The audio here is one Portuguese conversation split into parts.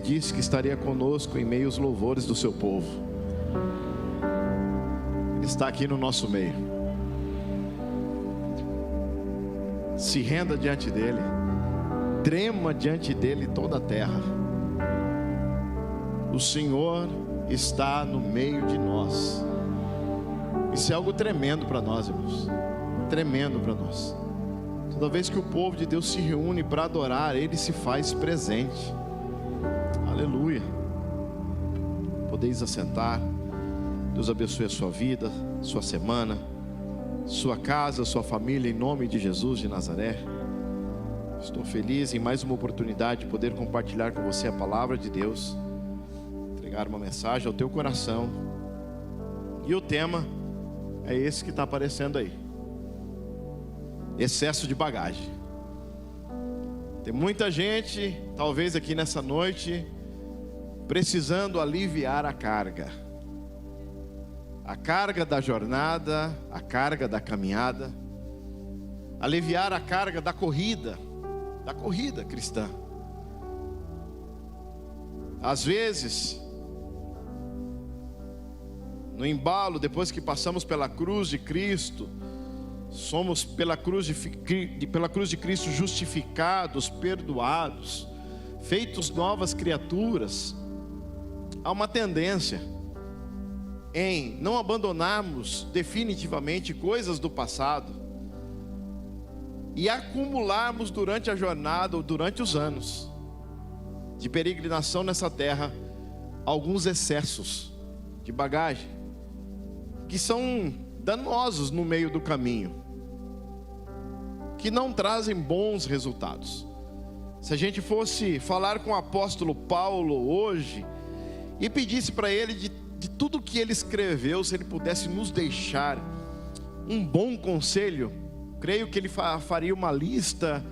disse que estaria conosco em meio aos louvores do seu povo. Ele está aqui no nosso meio. Se renda diante dele, trema diante dele toda a terra. O Senhor está no meio de nós. Isso é algo tremendo para nós, irmãos. Tremendo para nós. Toda vez que o povo de Deus se reúne para adorar, Ele se faz presente. Aleluia. Podeis assentar. Deus abençoe a sua vida, sua semana, sua casa, sua família, em nome de Jesus de Nazaré. Estou feliz em mais uma oportunidade de poder compartilhar com você a palavra de Deus, entregar uma mensagem ao teu coração. E o tema é esse que está aparecendo aí: excesso de bagagem. Tem muita gente, talvez aqui nessa noite, precisando aliviar a carga da jornada, a carga da caminhada, aliviar a carga da corrida cristã. Às vezes, no embalo, depois que passamos pela cruz de Cristo, somos pela cruz de Cristo justificados, perdoados, feitos novas criaturas. Há uma tendência em não abandonarmos definitivamente coisas do passado e acumularmos durante a jornada ou durante os anos de peregrinação nessa terra alguns excessos de bagagem que são danosos no meio do caminho, que não trazem bons resultados. Se a gente fosse falar com o apóstolo Paulo hoje e pedisse para ele de tudo que ele escreveu, se ele pudesse nos deixar um bom conselho, creio que ele faria uma lista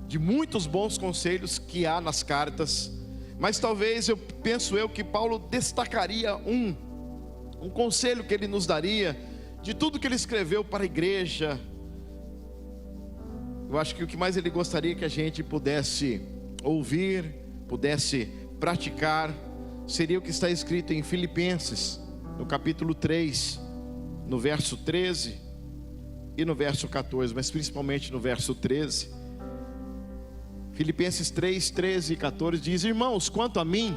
de muitos bons conselhos que há nas cartas. Mas talvez, penso eu, que Paulo destacaria um conselho que ele nos daria de tudo que ele escreveu para a igreja. Eu acho que o que mais ele gostaria que a gente pudesse ouvir, pudesse praticar, seria o que está escrito em Filipenses, no capítulo 3, no verso 13 e no verso 14, mas principalmente no verso 13. Filipenses 3, 13 e 14 diz: irmãos, quanto a mim,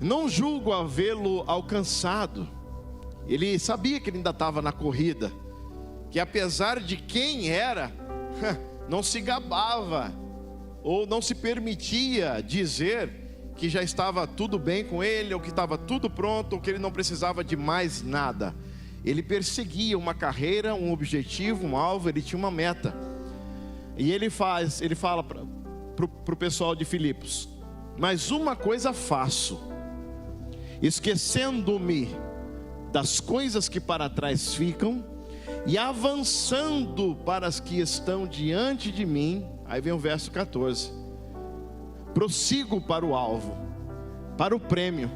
não julgo havê-lo alcançado. Ele sabia que ele ainda estava na corrida, que apesar de quem era, não se gabava, ou não se permitia dizer que já estava tudo bem com ele, ou que estava tudo pronto, ou que ele não precisava de mais nada. Ele perseguia uma carreira, um objetivo, um alvo, ele tinha uma meta. E ele fala para o pessoal de Filipos: mas uma coisa faço, esquecendo-me das coisas que para trás ficam e avançando para as que estão diante de mim. Aí vem o verso 14: prossigo para o alvo, para o prêmio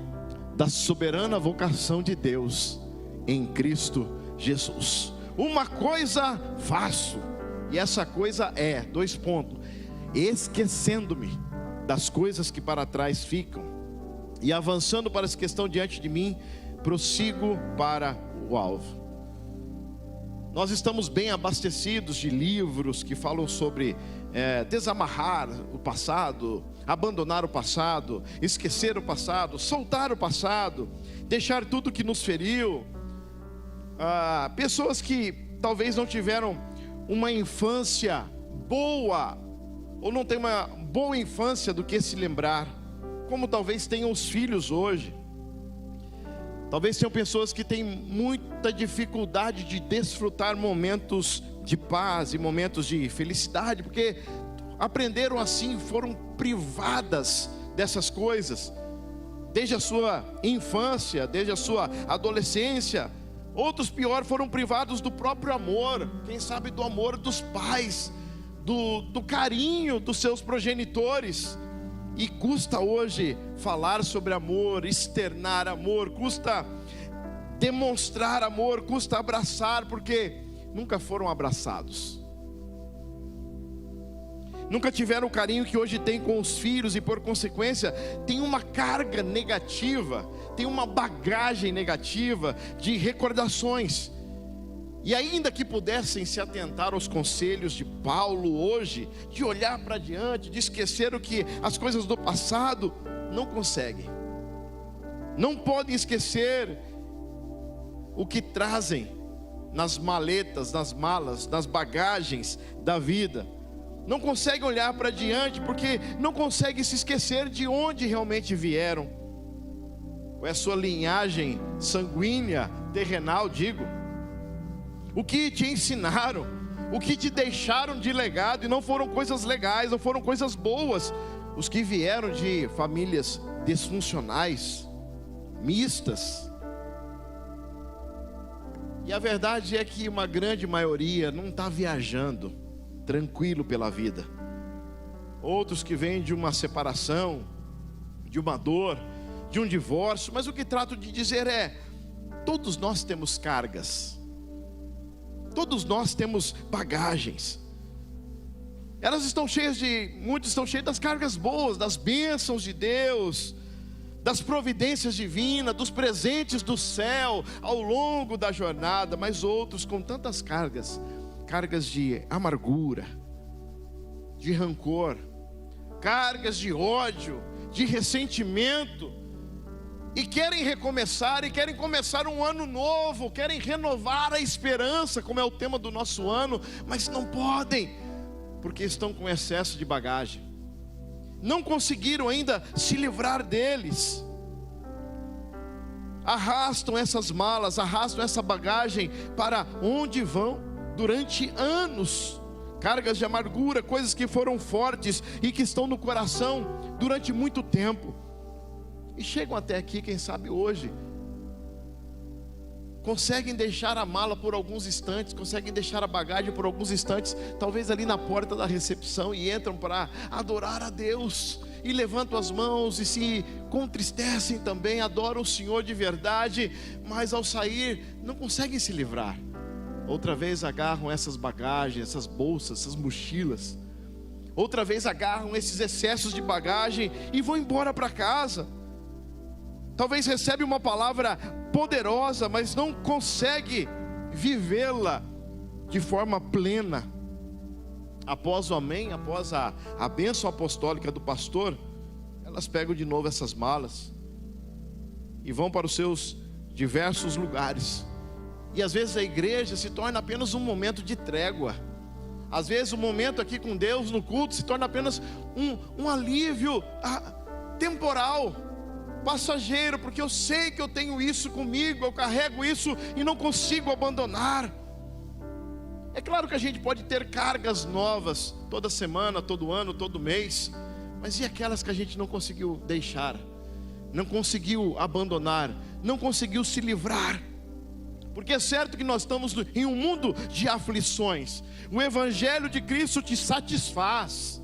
da soberana vocação de Deus em Cristo Jesus. Uma coisa faço, e essa coisa é, esquecendo-me das coisas que para trás ficam e avançando para as que estão diante de mim, prossigo para o alvo. Nós estamos bem abastecidos de livros que falam sobre desamarrar o passado, abandonar o passado, esquecer o passado, soltar o passado, deixar tudo que nos feriu. Pessoas que talvez não tiveram uma infância boa, ou não tem uma boa infância do que se lembrar, como talvez tenham os filhos hoje. Talvez tenham pessoas que têm muita dificuldade de desfrutar momentos de paz e momentos de felicidade, porque aprenderam assim, foram privadas dessas coisas, desde a sua infância, desde a sua adolescência. Outros, pior, foram privados do próprio amor, quem sabe do amor dos pais, do carinho dos seus progenitores. E custa hoje falar sobre amor, externar amor, custa demonstrar amor, custa abraçar, porque nunca foram abraçados. nunca tiveram o carinho que hoje tem com os filhos e por consequência tem uma carga negativa, tem uma bagagem negativa de recordações. E ainda que pudessem se atentar aos conselhos de Paulo hoje, de olhar para diante, de esquecer as coisas do passado, não conseguem. Não podem esquecer o que trazem nas maletas, nas malas, nas bagagens da vida. Não conseguem olhar para diante porque não conseguem se esquecer de onde realmente vieram. Ou é a sua linhagem sanguínea, terrenal, digo. O que te ensinaram, o que te deixaram de legado, e não foram coisas legais, não foram coisas boas. Os que vieram de famílias disfuncionais, mistas. E a verdade é que uma grande maioria não está viajando tranquilo pela vida. Outros que vêm de uma separação, de uma dor, de um divórcio. Mas o que trato de dizer é: todos nós temos cargas. Todos nós temos bagagens. Muitos estão cheios das cargas boas, das bênçãos de Deus, das providências divinas, dos presentes do céu ao longo da jornada. Mas outros com tantas cargas de amargura, de rancor, cargas de ódio, de ressentimento, e querem recomeçar, e querem começar um ano novo, querem renovar a esperança, como é o tema do nosso ano, mas não podem, porque estão com excesso de bagagem, não conseguiram ainda se livrar deles, arrastam essas malas, arrastam essa bagagem para onde vão durante anos, cargas de amargura, coisas que foram fortes e que estão no coração durante muito tempo. E chegam até aqui, quem sabe hoje, conseguem deixar a mala por alguns instantes, conseguem deixar a bagagem por alguns instantes, talvez ali na porta da recepção, e entram para adorar a Deus, e levantam as mãos, e se contristecem também, adoram o Senhor de verdade, mas ao sair, não conseguem se livrar. Outra vez agarram essas bagagens, essas bolsas, essas mochilas, outra vez agarram esses excessos de bagagem, e vão embora para casa. Talvez recebe uma palavra poderosa, mas não consegue vivê-la de forma plena. Após o amém, após a bênção apostólica do pastor, elas pegam de novo essas malas e vão para os seus diversos lugares. E às vezes a igreja se torna apenas um momento de trégua. Às vezes o momento aqui com Deus no culto se torna apenas um alívio temporal, passageiro, porque eu sei que eu tenho isso comigo, eu carrego isso e não consigo abandonar. É claro que a gente pode ter cargas novas toda semana, todo ano, todo mês, mas e aquelas que a gente não conseguiu deixar, não conseguiu abandonar, não conseguiu se livrar? Porque é certo que nós estamos em um mundo de aflições. O Evangelho de Cristo te satisfaz,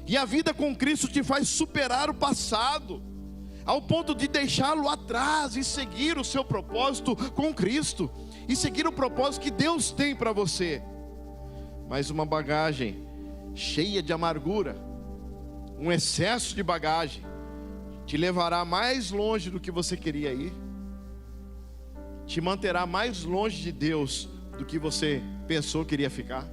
e a vida com Cristo te faz superar o passado, ao ponto de deixá-lo atrás e seguir o seu propósito com Cristo, e seguir o propósito que Deus tem para você. Mas uma bagagem cheia de amargura, um excesso de bagagem, te levará mais longe do que você queria ir, te manterá mais longe de Deus do que você pensou que iria ficar,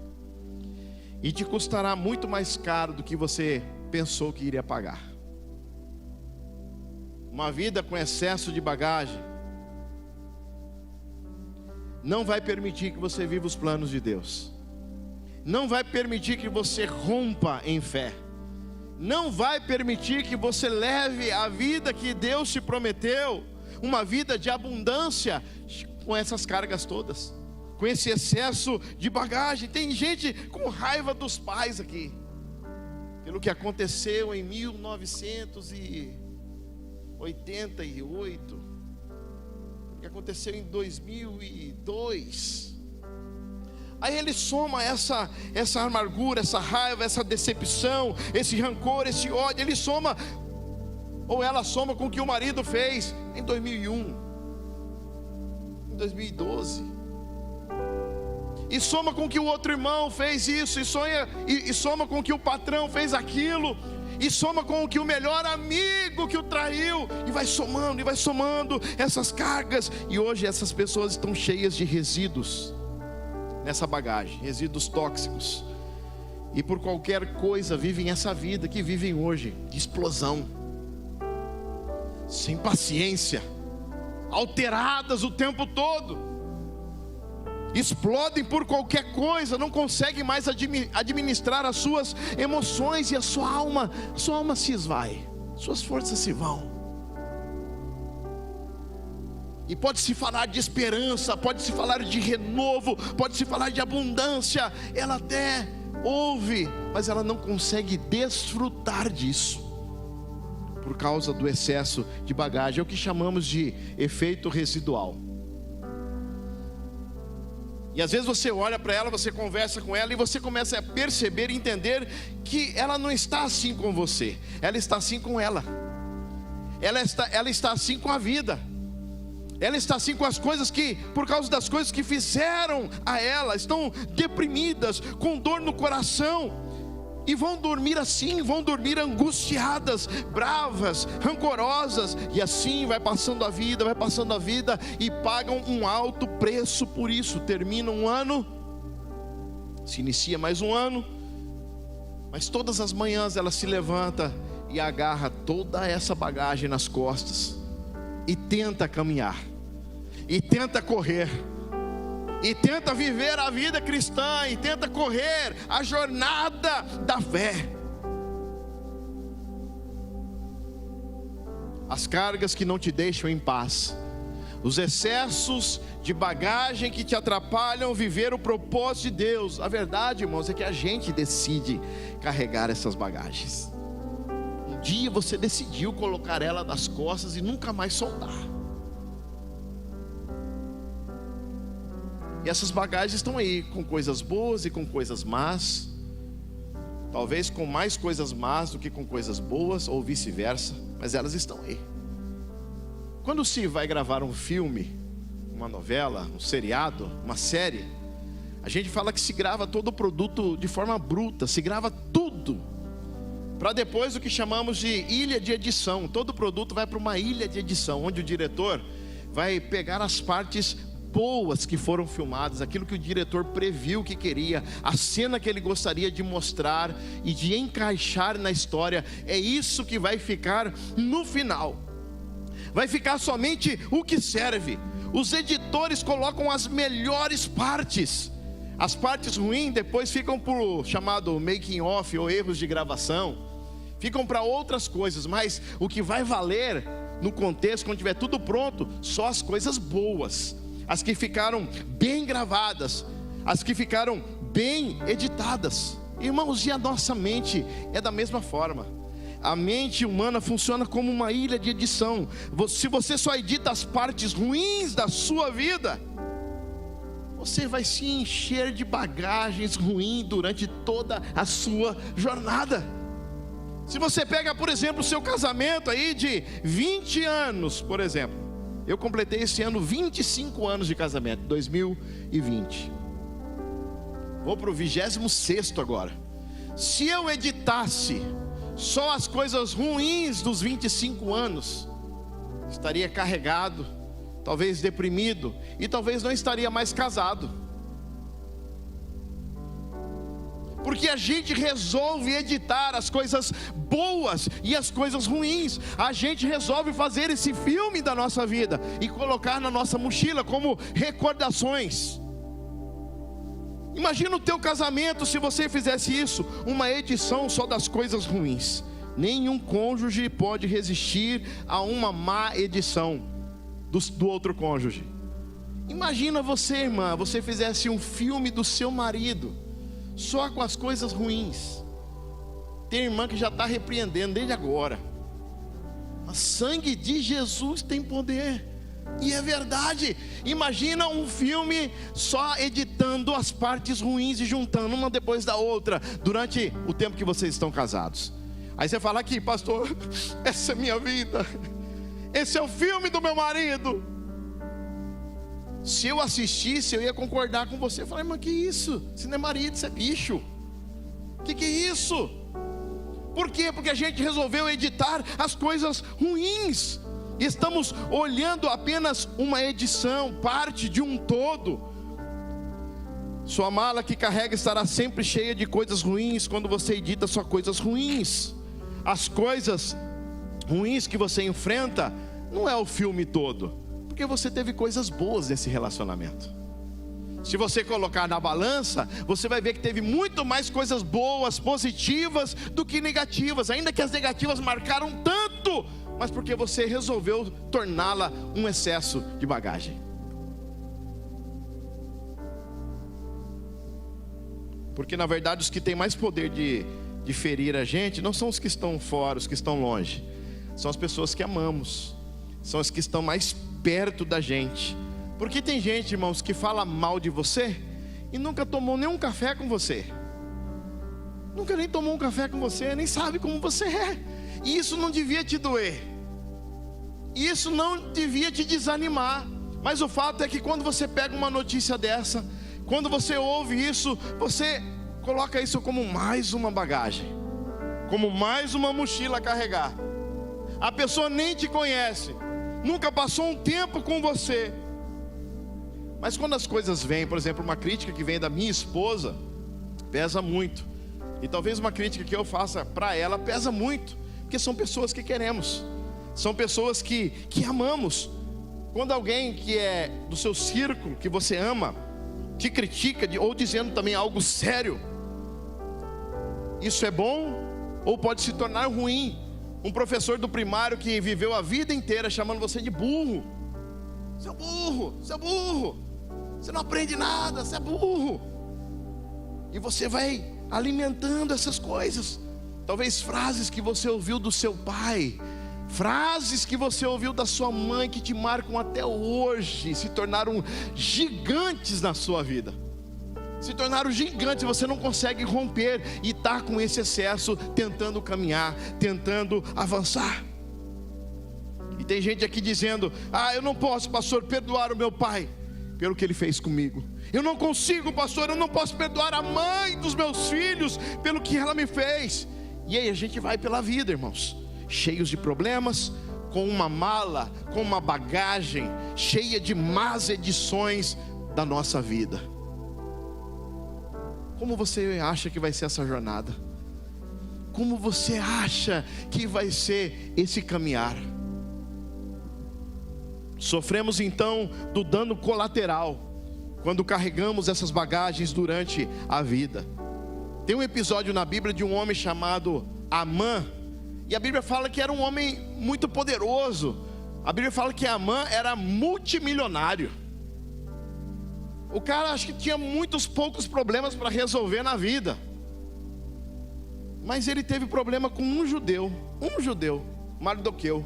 e te custará muito mais caro do que você pensou que iria pagar. Uma vida com excesso de bagagem não vai permitir que você viva os planos de Deus, não vai permitir que você rompa em fé, não vai permitir que você leve a vida que Deus te prometeu, uma vida de abundância, com essas cargas todas, com esse excesso de bagagem. Tem gente com raiva dos pais aqui, pelo que aconteceu em 1988, o que aconteceu em 2002. Aí ele soma essa amargura, essa raiva, essa decepção, esse rancor, esse ódio. Ele soma, ou ela soma, com o que o marido fez em 2001, em 2012. e soma com que o outro irmão fez isso, e soma com que o patrão fez aquilo, e soma com que o melhor amigo que o traiu, e vai somando essas cargas, e hoje essas pessoas estão cheias de resíduos nessa bagagem, resíduos tóxicos, e por qualquer coisa vivem essa vida que vivem hoje, de explosão, sem paciência, alteradas o tempo todo, explodem por qualquer coisa, não conseguem mais administrar as suas emoções, e a sua alma se esvai, suas forças se vão. E pode-se falar de esperança, pode-se falar de renovo, pode-se falar de abundância, ela até ouve, mas ela não consegue desfrutar disso, por causa do excesso de bagagem. É o que chamamos de efeito residual. E às vezes você olha para ela, você conversa com ela, e você começa a perceber e entender que ela não está assim com você, ela está assim com ela. Ela está assim com a vida. Ela está assim com as coisas que, por causa das coisas que fizeram a ela, estão deprimidas, com dor no coração, e vão dormir assim, vão dormir angustiadas, bravas, rancorosas, e assim vai passando a vida, e pagam um alto preço por isso. Termina um ano, se inicia mais um ano, mas todas as manhãs ela se levanta e agarra toda essa bagagem nas costas, e tenta caminhar, e tenta correr, e tenta viver a vida cristã, e tenta correr a jornada da fé. As cargas que não te deixam em paz, os excessos de bagagem que te atrapalham viver o propósito de Deus. A verdade, irmãos, é que a gente decide carregar essas bagagens. Um dia você decidiu colocar ela nas costas e nunca mais soltar. E essas bagagens estão aí, com coisas boas e com coisas más, talvez com mais coisas más do que com coisas boas, ou vice-versa, mas elas estão aí. Quando se vai gravar um filme, uma novela, um seriado, uma série, a gente fala que se grava todo o produto de forma bruta, se grava tudo, para depois o que chamamos de ilha de edição. Todo o produto vai para uma ilha de edição, onde o diretor vai pegar as partes boas que foram filmadas, aquilo que o diretor previu que queria, a cena que ele gostaria de mostrar e de encaixar na história. É isso que vai ficar no final. Vai ficar somente o que serve. Os editores colocam as melhores partes. As partes ruins depois ficam por chamado making off, ou erros de gravação, ficam para outras coisas. Mas o que vai valer no contexto, quando tiver tudo pronto, só as coisas boas, as que ficaram bem gravadas, as que ficaram bem editadas. Irmãos, e a nossa mente é da mesma forma. A mente humana funciona como uma ilha de edição. Se você só edita as partes ruins da sua vida, você vai se encher de bagagens ruins durante toda a sua jornada. Se você pega, por exemplo, o seu casamento aí de 20 anos, por exemplo. Eu completei esse ano 25 anos de casamento, 2020. Vou para o 26º agora. Se eu editasse só as coisas ruins dos 25 anos, estaria carregado, talvez deprimido, e talvez não estaria mais casado. Porque a gente resolve editar as coisas boas e as coisas ruins. A gente resolve fazer esse filme da nossa vida e colocar na nossa mochila como recordações. Imagina o teu casamento se você fizesse isso, uma edição só das coisas ruins. Nenhum cônjuge pode resistir a uma má edição do outro cônjuge. Imagina você, irmã, você fizesse um filme do seu marido só com as coisas ruins. Tem irmã que já está repreendendo desde agora. O sangue de Jesus tem poder. E é verdade. Imagina um filme só editando as partes ruins e juntando uma depois da outra durante o tempo que vocês estão casados. Aí você fala aqui, pastor, essa é minha vida, esse é o filme do meu marido. Se eu assistisse, eu ia concordar com você. Eu falei, mas que isso? Você não é marido, você é bicho. Que é isso? Por quê? Porque a gente resolveu editar as coisas ruins. Estamos olhando apenas uma edição, parte de um todo. Sua mala que carrega estará sempre cheia de coisas ruins quando você edita só coisas ruins. As coisas ruins que você enfrenta não é o filme todo, porque você teve coisas boas nesse relacionamento. Se você colocar na balança, você vai ver que teve muito mais coisas boas, positivas, do que negativas. Ainda que as negativas marcaram tanto, mas porque você resolveu torná-la um excesso de bagagem. Porque na verdade os que têm mais poder de ferir a gente não são os que estão fora, os que estão longe. São as pessoas que amamos, são as que estão mais perto da gente. Porque tem gente, irmãos, que fala mal de você e nunca tomou nenhum café com você. Nunca nem tomou um café com você, nem sabe como você é. E isso não devia te doer. Isso não devia te desanimar. Mas o fato é que quando você pega uma notícia dessa, quando você ouve isso, você coloca isso como mais uma bagagem, como mais uma mochila a carregar. A pessoa nem te conhece, nunca passou um tempo com você. Mas quando as coisas vêm, por exemplo, uma crítica que vem da minha esposa, pesa muito. E talvez uma crítica que eu faça para ela pesa muito, porque são pessoas que queremos, são pessoas que amamos. Quando alguém que é do seu círculo, que você ama, te critica, ou dizendo também algo sério, isso é bom ou pode se tornar ruim. Um professor do primário que viveu a vida inteira chamando você de burro. Seu burro, seu burro, você não aprende nada, você é burro. E você vai alimentando essas coisas. Talvez frases que você ouviu do seu pai, frases que você ouviu da sua mãe, que te marcam até hoje, se tornaram gigantes na sua vida. Se tornaram gigantes, você não consegue romper e está com esse excesso, tentando caminhar, tentando avançar. E tem gente aqui dizendo, eu não posso, pastor, perdoar o meu pai pelo que ele fez comigo. Eu não consigo, pastor, eu não posso perdoar a mãe dos meus filhos pelo que ela me fez. E aí a gente vai pela vida, irmãos, cheios de problemas, com uma mala, com uma bagagem cheia de más edições da nossa vida. Como você acha que vai ser essa jornada? Como você acha que vai ser esse caminhar? Sofremos então do dano colateral quando carregamos essas bagagens durante a vida. Tem um episódio na Bíblia de um homem chamado Amã, e a Bíblia fala que era um homem muito poderoso. A Bíblia fala que Amã era multimilionário. O cara acho que tinha poucos problemas para resolver na vida, mas ele teve problema com um judeu, Mardoqueu.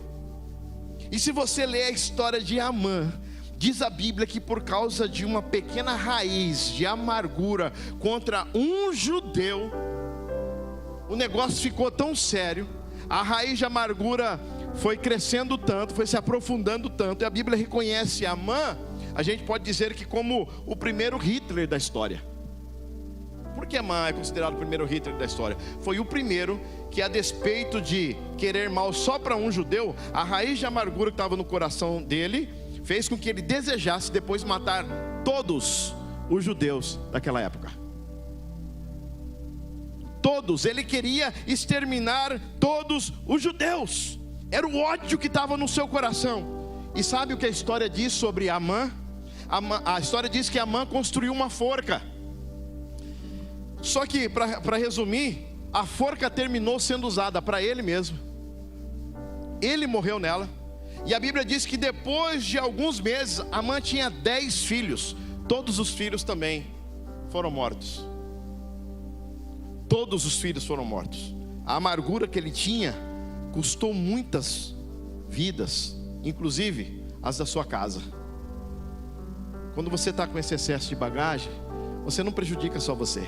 E se você ler a história de Amã, diz a Bíblia que por causa de uma pequena raiz de amargura contra um judeu, o negócio ficou tão sério, a raiz de amargura foi crescendo tanto, foi se aprofundando tanto, e a Bíblia reconhece Amã, a gente pode dizer que como o primeiro Hitler da história. Por que Amã é considerado o primeiro Hitler da história? Foi o primeiro que, a despeito de querer mal só para um judeu, a raiz de amargura que estava no coração dele fez com que ele desejasse depois matar todos os judeus daquela época. Todos, ele queria exterminar todos os judeus. Era o ódio que estava no seu coração. E sabe o que a história diz sobre Amã? A história diz que Amã construiu uma forca. Só que, para resumir, a forca terminou sendo usada para ele mesmo. Ele morreu nela. E a Bíblia diz que depois de alguns meses, Amã tinha 10 filhos. Todos os filhos também foram mortos. Todos os filhos foram mortos. A amargura que ele tinha custou muitas vidas, inclusive as da sua casa. Quando você está com esse excesso de bagagem, você não prejudica só você.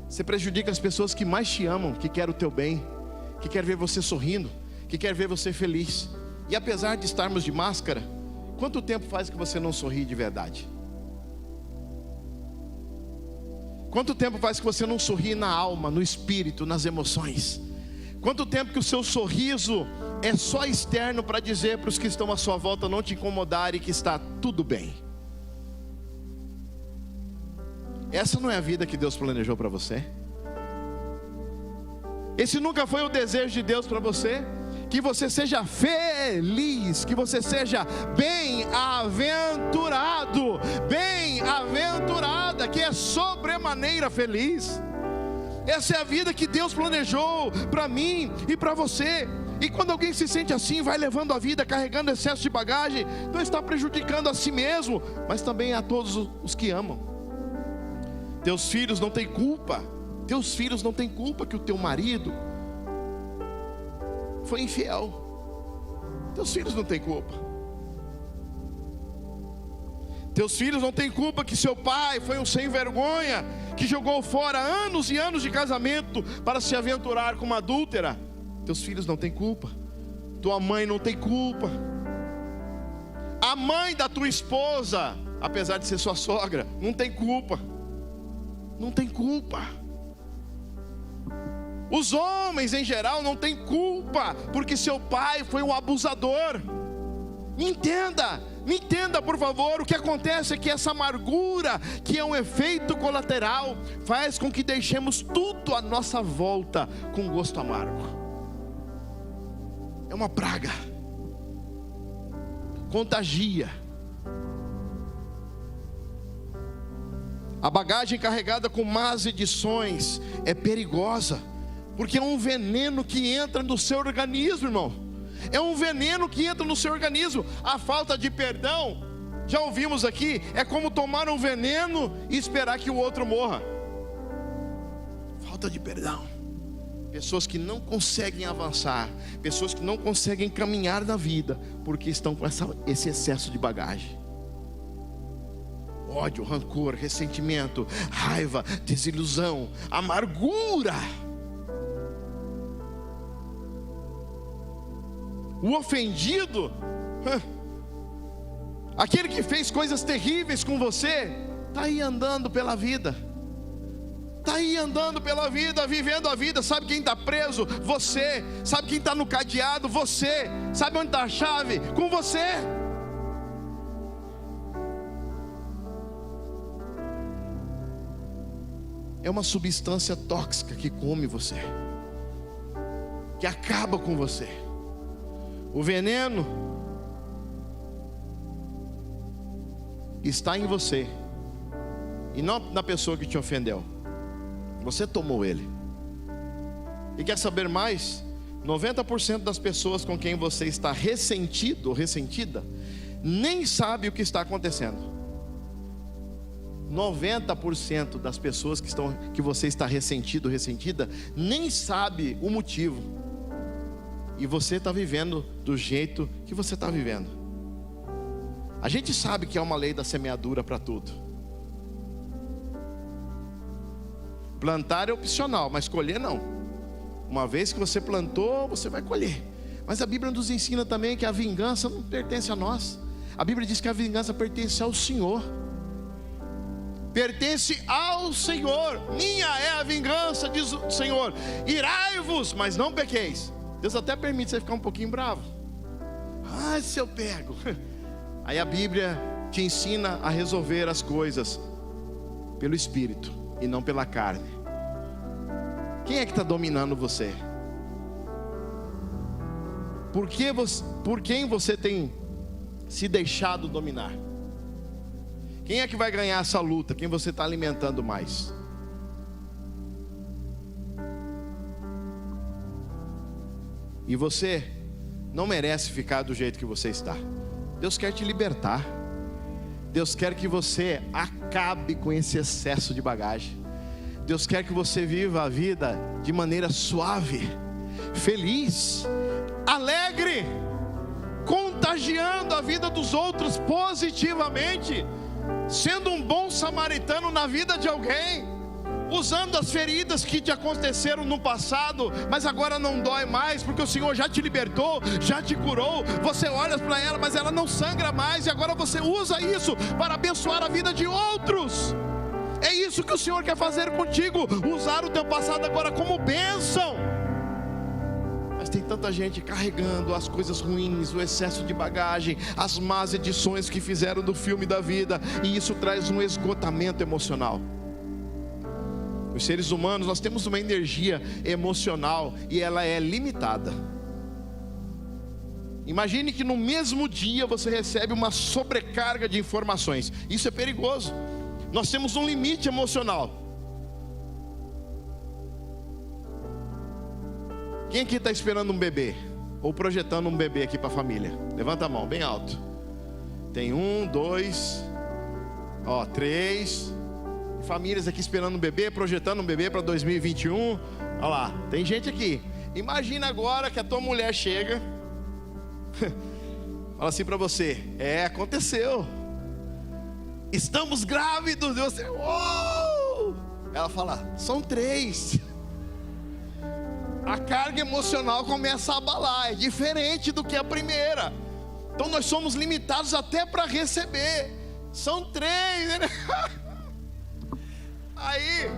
Você prejudica as pessoas que mais te amam, que querem o teu bem, que querem ver você sorrindo, que querem ver você feliz. E apesar de estarmos de máscara, Quanto tempo faz que você não sorri de verdade? Quanto tempo faz que você não sorri na alma, no espírito, nas emoções? Quanto tempo que o seu sorriso é só externo para dizer para os que estão à sua volta não te incomodarem que está tudo bem? Essa não é a vida que Deus planejou para você? Esse nunca foi o desejo de Deus para você? Que você seja feliz, que você seja bem-aventurado, bem-aventurada, que é sobremaneira feliz. Essa é a vida que Deus planejou para mim e para você. E quando alguém se sente assim, vai levando a vida, carregando excesso de bagagem, não está prejudicando a si mesmo, mas também a todos os que amam. Teus filhos não têm culpa. Teus filhos não têm culpa que o teu marido foi infiel. Teus filhos não têm culpa. Teus filhos não têm culpa que seu pai foi um sem vergonha, que jogou fora anos e anos de casamento para se aventurar com uma adúltera. Teus filhos não têm culpa. Tua mãe não tem culpa. A mãe da tua esposa, apesar de ser sua sogra, não tem culpa. Não tem culpa. Os homens em geral não têm culpa, porque seu pai foi um abusador. Me entenda por favor. O que acontece é que essa amargura, que é um efeito colateral, faz com que deixemos tudo à nossa volta com gosto amargo. É uma praga, contagia. A bagagem carregada com más edições é perigosa, porque é um veneno que entra no seu organismo, irmão. É um veneno que entra no seu organismo. A falta de perdão, já ouvimos aqui, é como tomar um veneno e esperar que o outro morra. Falta de perdão. Pessoas que não conseguem avançar, pessoas que não conseguem caminhar na vida, porque estão com esse excesso de bagagem. Ódio, rancor, ressentimento, raiva, desilusão, amargura. O ofendido, aquele que fez coisas terríveis com você, está aí andando pela vida. Está aí andando pela vida, vivendo a vida. Sabe quem está preso? Você. Sabe quem está no cadeado? Você. Sabe onde está a chave? Com você. É uma substância tóxica que come você, que acaba com você. O veneno está em você e não na pessoa que te ofendeu. Você tomou ele. E quer saber mais? 90% das pessoas com quem você está ressentido ou ressentida nem sabe o que está acontecendo. 90% das pessoas que você está ressentido ou ressentida nem sabe o motivo. E você está vivendo do jeito que você está vivendo. A gente sabe que é uma lei da semeadura para tudo. Plantar é opcional, mas colher não. Uma vez que você plantou, você vai colher. Mas a Bíblia nos ensina também que a vingança não pertence a nós. A Bíblia diz que a vingança pertence ao Senhor. Pertence ao Senhor. Minha é a vingança, diz o Senhor. Irai-vos, mas não pequeis. Deus até permite você ficar um pouquinho bravo. Ah, se eu pego. Aí a Bíblia te ensina a resolver as coisas pelo Espírito e não pela carne. Quem é que está dominando você? Por quem você tem se deixado dominar? Quem é que vai ganhar essa luta? Quem você está alimentando mais? E você não merece ficar do jeito que você está. Deus quer te libertar. Deus quer que você acabe com esse excesso de bagagem. Deus quer que você viva a vida de maneira suave, feliz, alegre, contagiando a vida dos outros positivamente, sendo um bom samaritano na vida de alguém. usando as feridas que te aconteceram no passado, mas agora não dói mais, porque o Senhor já te libertou, já te curou. Você olha para ela, mas ela não sangra mais, e agora você usa isso para abençoar a vida de outros. É isso que o Senhor quer fazer contigo, usar o teu passado agora como bênção. Mas tem tanta gente carregando as coisas ruins, o excesso de bagagem, as más edições que fizeram do filme da vida, e isso traz um esgotamento emocional. Os seres humanos, nós temos uma energia emocional e ela é limitada. Imagine que no mesmo dia você recebe uma sobrecarga de informações. Isso é perigoso. Nós temos um limite emocional. Quem aqui está esperando um bebê? Ou projetando um bebê aqui para a família? Levanta a mão, bem alto. Tem 1, 2, 3. Famílias aqui esperando um bebê, projetando um bebê para 2021. Olha lá, tem gente aqui. Imagina agora que a tua mulher chega, fala assim para você: aconteceu, estamos grávidos. E você, uou! Ela fala: são 3. A carga emocional começa a abalar, é diferente do que a primeira. Então nós somos limitados até para receber. São 3, né? Aí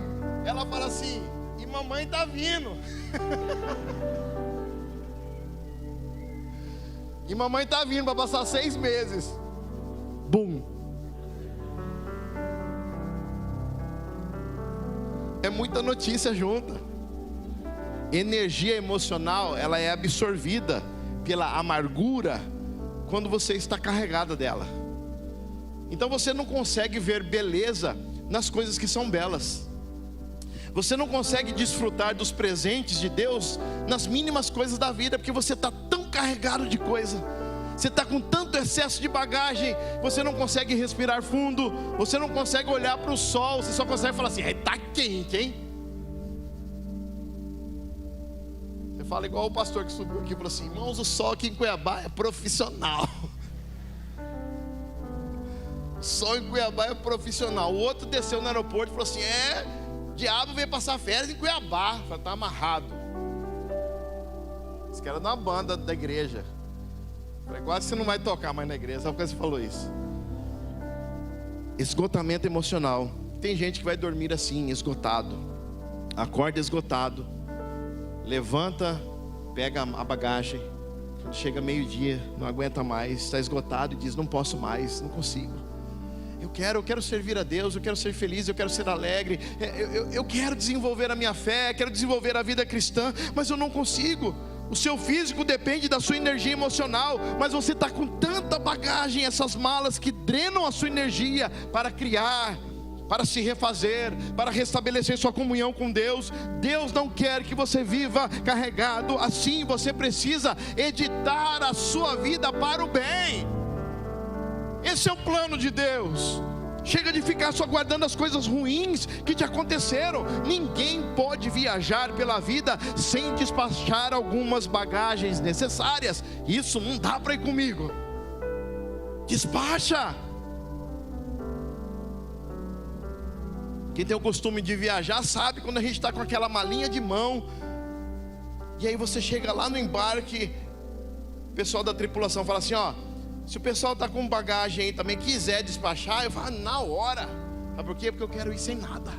ela fala assim: e mamãe tá vindo. E mamãe tá vindo para passar 6 meses. Bum. É muita notícia junta. Energia emocional, ela é absorvida pela amargura quando você está carregada dela. Então você não consegue ver beleza nas coisas que são belas. Você não consegue desfrutar dos presentes de Deus nas mínimas coisas da vida, porque você está tão carregado de coisa. Você está com tanto excesso de bagagem, você não consegue respirar fundo, você não consegue olhar para o sol, você só consegue falar assim: está quente, hein? Você fala igual o pastor que subiu aqui e falou assim: irmãos, o sol aqui em Cuiabá é profissional. Só em Cuiabá é profissional. O outro desceu no aeroporto e falou assim: diabo veio passar férias em Cuiabá. Falei: tá amarrado. Esse cara é uma banda da igreja. Falei: quase você não vai tocar mais na igreja. Sabe por que você falou isso? Esgotamento emocional. Tem gente que vai dormir assim, esgotado. Acorda esgotado. Levanta, pega a bagagem. Quando chega meio-dia, não aguenta mais, está esgotado e diz: não posso mais, não consigo. Eu quero servir a Deus, eu quero ser feliz, eu quero ser alegre, eu quero desenvolver a minha fé, quero desenvolver a vida cristã, mas eu não consigo. O seu físico depende da sua energia emocional, mas você está com tanta bagagem, essas malas que drenam a sua energia para criar, para se refazer, para restabelecer sua comunhão com Deus. Deus não quer que você viva carregado assim. Você precisa editar a sua vida para o bem. Esse é o plano de Deus. Chega de ficar só guardando as coisas ruins que te aconteceram. Ninguém pode viajar pela vida sem despachar algumas bagagens necessárias. Isso não dá para ir comigo. Despacha. Quem tem o costume de viajar sabe quando a gente está com aquela malinha de mão, e aí você chega lá no embarque, o pessoal da tripulação fala assim: se o pessoal está com bagagem aí também, quiser despachar, eu falo na hora. Sabe por quê? Porque eu quero ir sem nada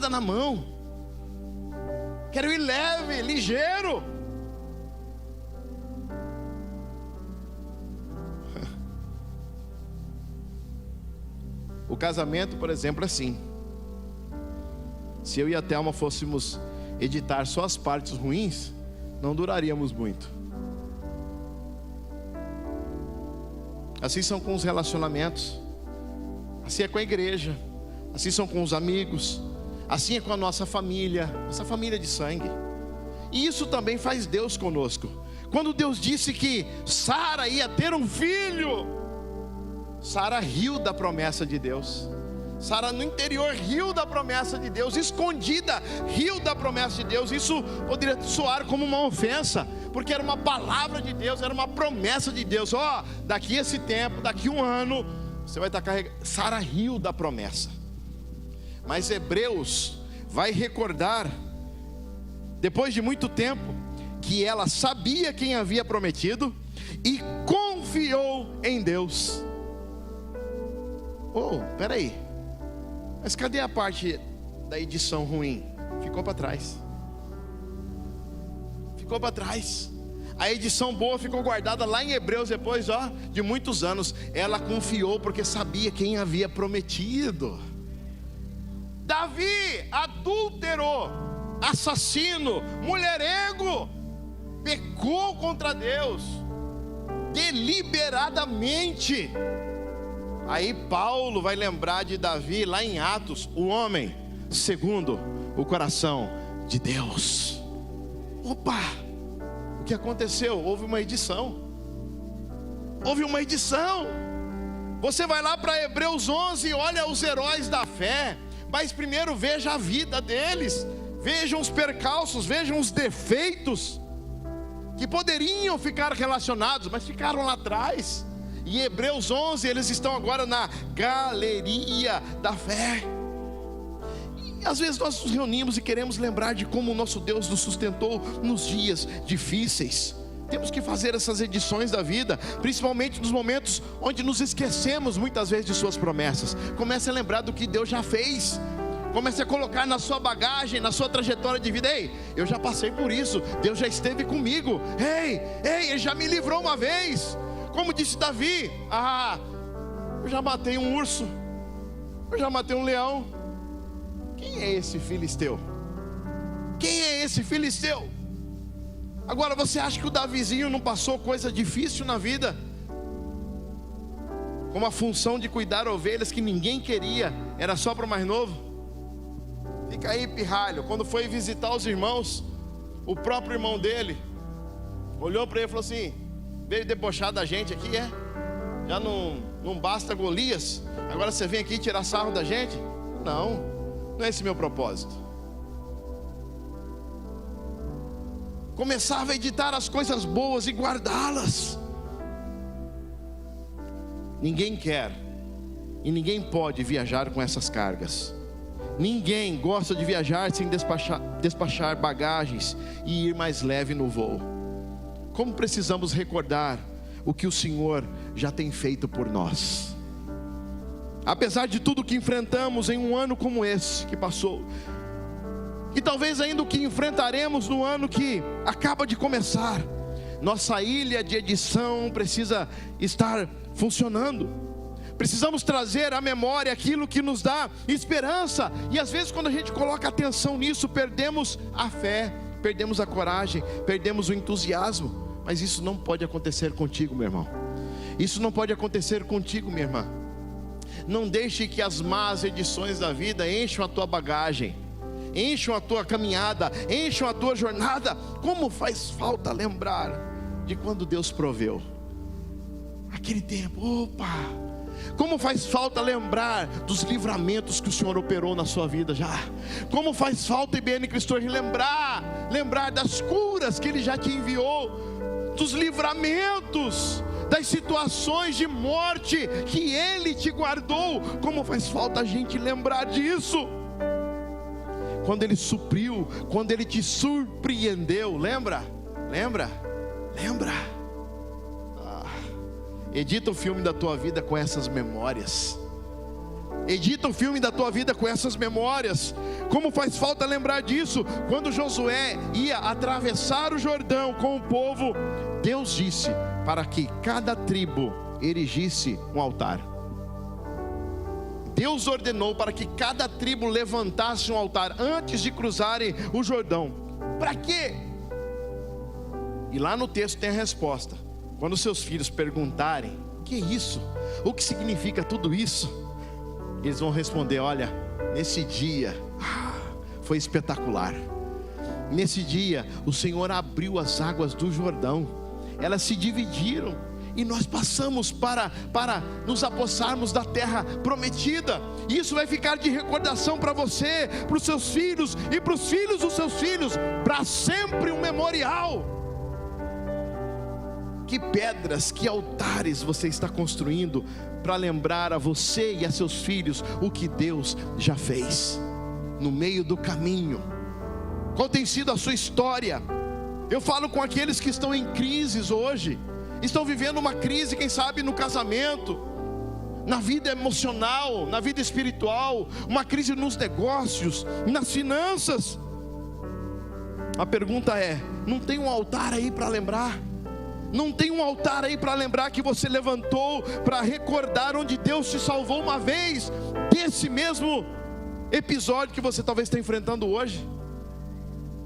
na mão. Quero ir leve, ligeiro. O casamento, por exemplo, é assim. Se eu e a Thelma fôssemos editar só as partes ruins, não duraríamos muito. Assim são com os relacionamentos, assim é com a igreja, assim são com os amigos, assim é com a nossa família de sangue. E isso também faz Deus conosco. Quando Deus disse que Sara ia ter um filho, Sara riu da promessa de Deus. Sara no interior riu da promessa de Deus, escondida, riu da promessa de Deus. Isso poderia soar como uma ofensa, porque era uma palavra de Deus, era uma promessa de Deus. Daqui esse tempo, daqui um ano, você vai estar carregando. Sara riu da promessa. Mas Hebreus vai recordar, depois de muito tempo, que ela sabia quem havia prometido e confiou em Deus. Peraí, mas cadê a parte da edição ruim? Ficou para trás. Ficou para trás. A edição boa ficou guardada lá em Hebreus depois de muitos anos. Ela confiou porque sabia quem havia prometido. Davi, adúltero, assassino, mulherengo, pecou contra Deus deliberadamente. Aí Paulo vai lembrar de Davi lá em Atos, o homem segundo o coração de Deus. O que aconteceu? Houve uma edição. Você vai lá para Hebreus 11 e olha os heróis da fé. Mas primeiro veja a vida deles. Vejam os percalços, vejam os defeitos que poderiam ficar relacionados, mas ficaram lá atrás. E em Hebreus 11 eles estão agora na galeria da fé. E às vezes nós nos reunimos e queremos lembrar de como o nosso Deus nos sustentou nos dias difíceis. Temos que fazer essas edições da vida, principalmente nos momentos onde nos esquecemos muitas vezes de suas promessas. Comece a lembrar do que Deus já fez. Comece a colocar na sua bagagem, na sua trajetória de vida: ei, eu já passei por isso, Deus já esteve comigo. Ei, Ele já me livrou uma vez. Como disse Davi: eu já matei um urso, eu já matei um leão. Quem é esse filisteu? Agora você acha que o Davizinho não passou coisa difícil na vida? Como a função de cuidar ovelhas que ninguém queria, era só para o mais novo? Fica aí, pirralho. Quando foi visitar os irmãos, o próprio irmão dele olhou para ele e falou assim: veio debochar da gente aqui, já não basta Golias, agora você vem aqui tirar sarro da gente? Não é esse meu propósito. Começava a editar as coisas boas e guardá-las. Ninguém quer e ninguém pode viajar com essas cargas. Ninguém gosta de viajar sem despachar bagagens e ir mais leve no voo. Como precisamos recordar o que o Senhor já tem feito por nós. Apesar de tudo que enfrentamos em um ano como esse que passou, e talvez ainda o que enfrentaremos no ano que acaba de começar, nossa ilha de edição precisa estar funcionando. Precisamos trazer à memória aquilo que nos dá esperança. E às vezes quando a gente coloca atenção nisso, perdemos a fé, perdemos a coragem, perdemos o entusiasmo. Mas isso não pode acontecer contigo, meu irmão. Isso não pode acontecer contigo, minha irmã. Não deixe que as más edições da vida encham a tua bagagem, encham a tua caminhada, encham a tua jornada. Como faz falta lembrar de quando Deus proveu aquele tempo. Como faz falta lembrar dos livramentos que o Senhor operou na sua vida já. Como faz falta, IBN Cristo, lembrar das curas que Ele já te enviou, dos livramentos, das situações de morte que Ele te guardou. Como faz falta a gente lembrar disso. Quando Ele supriu, quando Ele te surpreendeu, lembra? Edita o filme da tua vida com essas memórias. Como faz falta lembrar disso. Quando Josué ia atravessar o Jordão com o povo, Deus disse para que cada tribo erigisse um altar. Deus ordenou para que cada tribo levantasse um altar antes de cruzarem o Jordão. Para quê? E lá no texto tem a resposta. Quando seus filhos perguntarem: o que é isso? O que significa tudo isso? Eles vão responder: olha, nesse dia foi espetacular. Nesse dia o Senhor abriu as águas do Jordão, elas se dividiram e nós passamos para nos apossarmos da terra prometida. E isso vai ficar de recordação para você, para os seus filhos e para os filhos dos seus filhos, para sempre um memorial. Que pedras, que altares você está construindo para lembrar a você e a seus filhos o que Deus já fez no meio do caminho? Qual tem sido a sua história? Eu falo com aqueles que estão em crises hoje, estão vivendo uma crise, quem sabe no casamento, na vida emocional, na vida espiritual, uma crise nos negócios, nas finanças. A pergunta é: não tem um altar aí para lembrar? Não tem um altar aí para lembrar que você levantou para recordar onde Deus te salvou uma vez, desse mesmo episódio que você talvez está enfrentando hoje?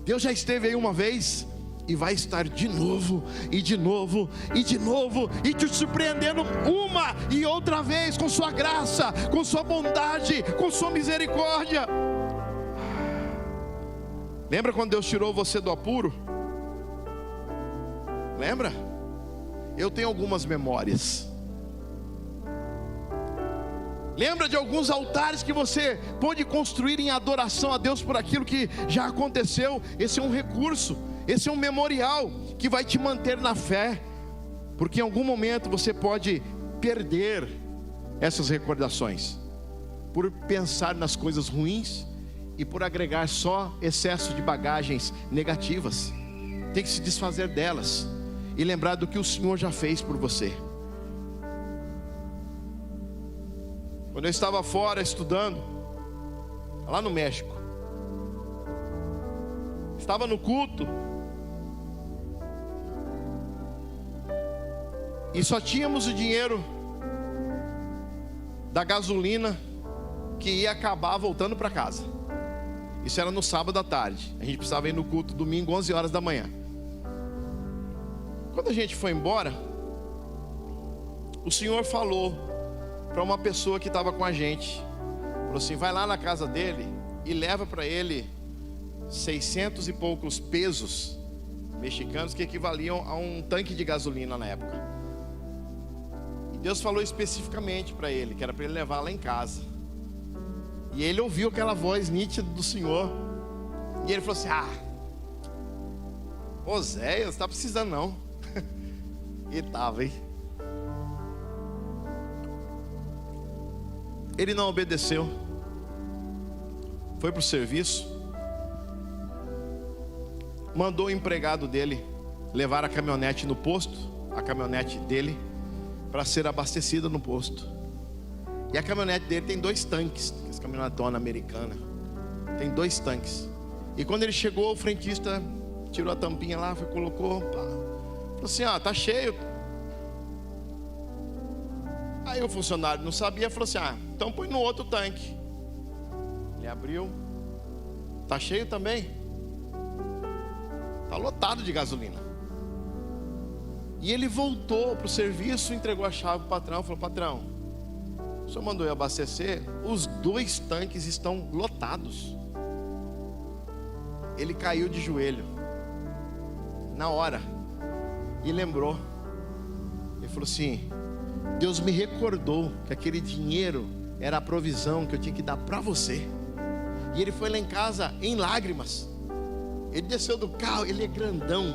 Deus já esteve aí uma vez e vai estar de novo, e de novo, e de novo, e te surpreendendo uma e outra vez, com sua graça, com sua bondade, com sua misericórdia. Lembra quando Deus tirou você do apuro? Lembra? Eu tenho algumas memórias. Lembra de alguns altares que você pôde construir em adoração a Deus por aquilo que já aconteceu? Esse é um recurso, esse é um memorial que vai te manter na fé, porque em algum momento você pode perder essas recordações por pensar nas coisas ruins e por agregar só excesso de bagagens negativas. Tem que se desfazer delas e lembrar do que o Senhor já fez por você. Quando eu estava fora estudando, lá no México, estava no culto, e só tínhamos o dinheiro da gasolina que ia acabar voltando para casa. Isso era no sábado à tarde. A gente precisava ir no culto domingo, 11 horas da manhã. Quando a gente foi embora, o Senhor falou para uma pessoa que estava com a gente, falou assim: vai lá na casa dele e leva para ele 600 e poucos pesos mexicanos, que equivaliam a um tanque de gasolina na época. E Deus falou especificamente para ele, que era para ele levar lá em casa. E ele ouviu aquela voz nítida do Senhor, e ele falou assim: Oséias, não está precisando não. E estava, hein? Ele não obedeceu, foi para o serviço, mandou o empregado dele levar a caminhonete no posto, a caminhonete dele, para ser abastecida no posto. E a caminhonete dele tem 2 tanques, essa caminhonetona americana, tem 2 tanques. E quando ele chegou, o frentista tirou a tampinha lá, colocou, falou assim: tá cheio. Aí o funcionário não sabia, falou assim: então põe no outro tanque. Ele abriu, tá cheio também, tá lotado de gasolina. E ele voltou para o serviço, entregou a chave para o patrão, falou: patrão, o senhor mandou eu abastecer, os 2 tanques estão lotados. Ele caiu de joelho na hora e lembrou. Ele falou assim: Deus me recordou que aquele dinheiro era a provisão que eu tinha que dar para você. E ele foi lá em casa em lágrimas. Ele desceu do carro, ele é grandão,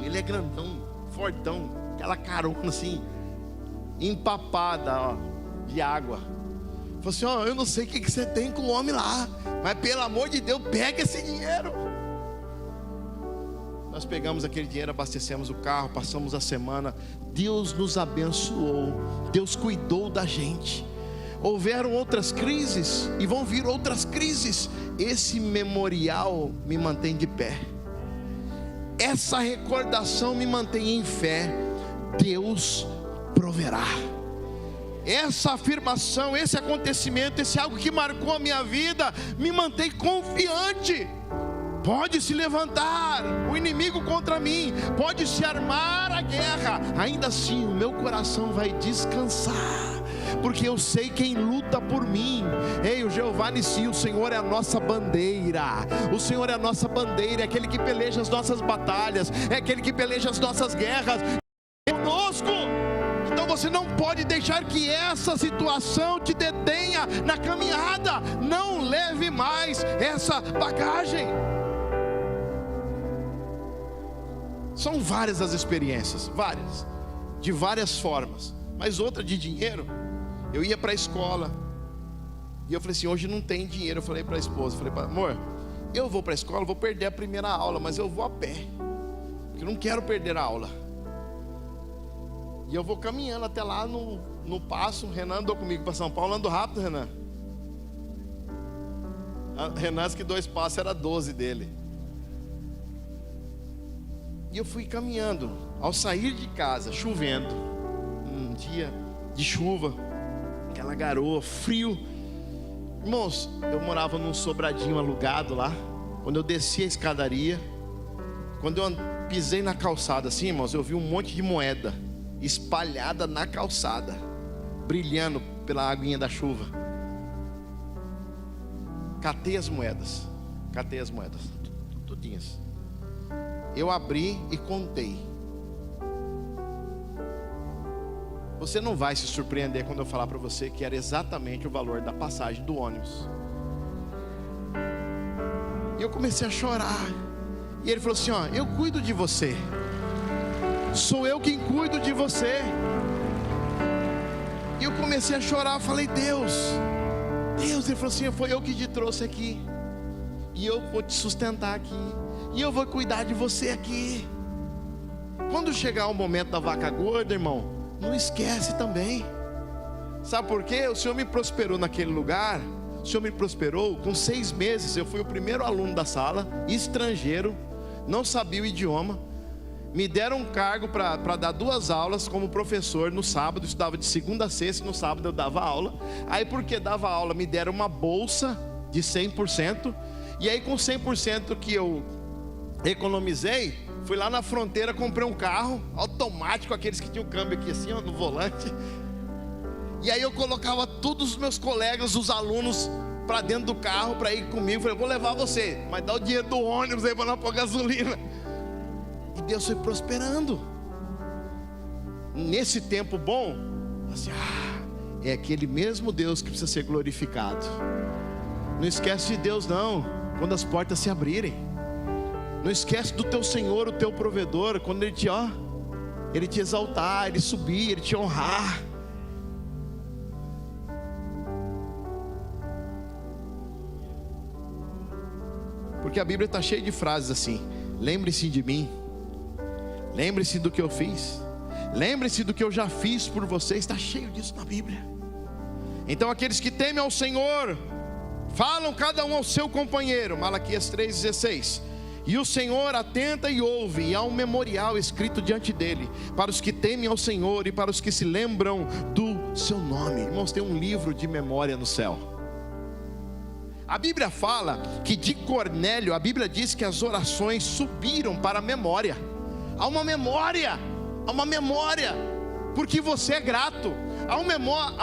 fortão, aquela carona assim, empapada de água. Falou assim: eu não sei o que você tem com o homem lá, mas pelo amor de Deus, pega esse dinheiro. Nós pegamos aquele dinheiro, abastecemos o carro, passamos a semana. Deus nos abençoou, Deus cuidou da gente. Houveram outras crises e vão vir outras crises. Esse memorial me mantém de pé, essa recordação me mantém em fé. Deus proverá. Essa afirmação, esse acontecimento, esse algo que marcou a minha vida, me mantém confiante. Pode se levantar o inimigo contra mim, pode se armar a guerra, ainda assim o meu coração vai descansar, porque eu sei quem luta por mim. Ei, o Jeová Nissi, o Senhor é a nossa bandeira. O Senhor é a nossa bandeira, é aquele que peleja as nossas batalhas, é aquele que peleja as nossas guerras conosco. Então você não pode deixar que essa situação te detenha na caminhada. Não leve mais essa bagagem. São várias as experiências, várias. de várias formas, mas outra de dinheiro. Eu ia para a escola e eu falei assim: hoje não tem dinheiro. Eu falei para a esposa, falei: amor, eu vou para a escola, vou perder a primeira aula, mas eu vou a pé, porque eu não quero perder a aula. E eu vou caminhando até lá no passo. O Renan andou comigo para São Paulo, ando rápido, Renan. Renan disse que 2 passos era 12 dele. E eu fui caminhando. Ao sair de casa, chovendo, um dia de chuva, aquela garoa, frio. Irmãos, eu morava num sobradinho alugado lá. Quando eu desci a escadaria, quando eu pisei na calçada assim, irmãos, eu vi um monte de moeda espalhada na calçada, brilhando pela aguinha da chuva. Catei as moedas, tudinhas. Eu abri e contei. Você não vai se surpreender quando eu falar para você que era exatamente o valor da passagem do ônibus. E eu comecei a chorar. E ele falou assim: ó, eu cuido de você. Sou eu quem cuido de você. E eu comecei a chorar, falei: Deus. Ele falou assim: foi eu que te trouxe aqui, e eu vou te sustentar aqui, e eu vou cuidar de você aqui. Quando chegar o momento da vaca gorda, irmão, não esquece também. Sabe por quê? O Senhor me prosperou naquele lugar. O Senhor me prosperou. Com 6 meses eu fui o primeiro aluno da sala, estrangeiro, não sabia o idioma. Me deram um cargo para dar 2 aulas como professor no sábado. Eu estudava de segunda a sexta, no sábado eu dava aula. Aí porque dava aula, me deram uma bolsa de 100%. E aí com 100% que eu economizei, fui lá na fronteira, comprei um carro automático, aqueles que tinham câmbio aqui assim, ó, no volante. E aí eu colocava todos os meus colegas, os alunos, para dentro do carro para ir comigo. Falei: vou levar você, mas dá o dinheiro do ônibus aí para não pôr gasolina. E Deus foi prosperando. Nesse tempo bom, assim, é aquele mesmo Deus que precisa ser glorificado. Não esquece de Deus não, quando as portas se abrirem. Não esquece do teu Senhor, o teu provedor, quando Ele te exaltar, Ele subir, Ele te honrar. Porque a Bíblia está cheia de frases assim: lembre-se de mim, lembre-se do que eu fiz, lembre-se do que eu já fiz por você. Está cheio disso na Bíblia. Então aqueles que temem ao Senhor falam cada um ao seu companheiro. Malaquias 3,16. E o Senhor atenta e ouve, e há um memorial escrito diante dele, para os que temem ao Senhor e para os que se lembram do seu nome. Irmãos, tem um livro de memória no céu. A Bíblia fala que de Cornélio, a Bíblia diz que as orações subiram para a memória. Há uma memória, porque você é grato. Há